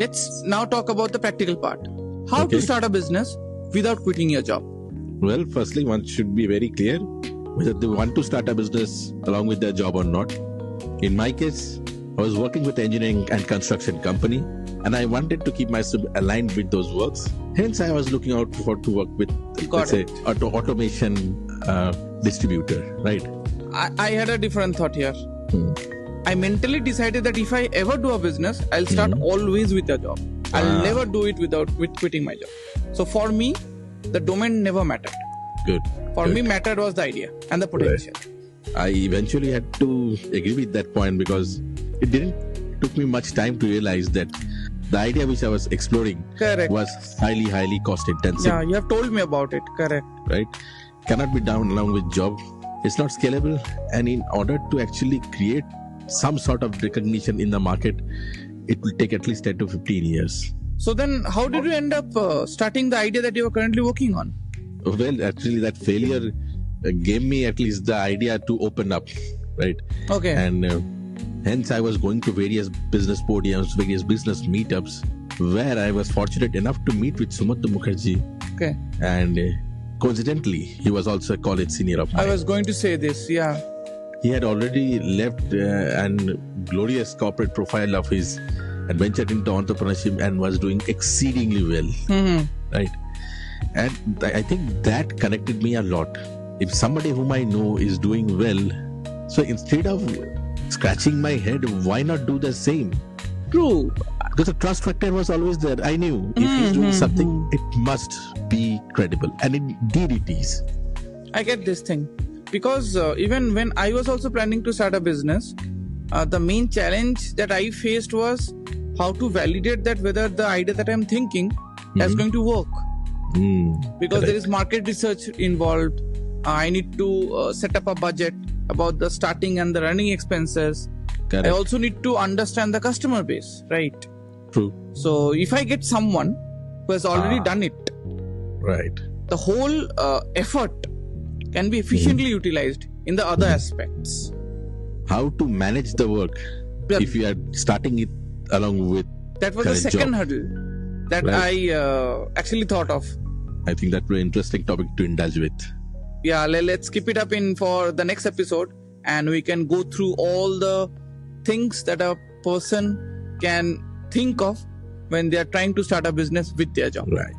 let's now talk about the practical part. How to start a business without quitting your job? Well, firstly, one should be very clear whether they want to start a business along with their job or not. In my case, I was working with an engineering and construction company, and I wanted to keep myself aligned with those works. Hence, I was looking out for to work with, let's say, automation distributor, right? I had a different thought here. I mentally decided that if I ever do a business, I'll start always with a job. I'll never do it with quitting my job. So for me, the domain never mattered. Good. For me, mattered was the idea and the potential. Right. I eventually had to agree with that point because it didn't took me much time to realize that the idea which I was exploring was highly cost intensive. Yeah, you have told me about it. Correct. Right? Cannot be done along with job. It's not scalable, and in order to actually create some sort of recognition in the market, it will take at least 10 to 15 years. So then how did you end up starting the idea that you are currently working on? Well, actually that failure gave me at least the idea to open up, right? Okay. And hence I was going to various business podiums, various business meetups, where I was fortunate enough to meet with Sumant Mukherjee. Okay. And coincidentally, he was also a college senior of mine. I was going to say this, yeah. He had already left an glorious corporate profile of his and ventured into entrepreneurship and was doing exceedingly well, right? And I think that connected me a lot. If somebody whom I know is doing well, so instead of scratching my head, why not do the same? True. Because the trust factor was always there. I knew if he's doing something, it must be credible. And indeed it is. I get this thing. Because even when I was also planning to start a business, the main challenge that I faced was how to validate that whether the idea that I'm thinking is going to work. Because there is market research involved. I need to set up a budget about the starting and the running expenses. Correct. I also need to understand the customer base, right? True. So if I get someone who has already done it, right, the whole effort can be efficiently utilized in the other aspects. How to manage the work if you are starting it along with that was the second hurdle that I actually thought of. I think that's a very interesting topic to indulge with. Yeah, let's keep it up in for the next episode, and we can go through all the things that a person can think of when they are trying to start a business with their job. Right.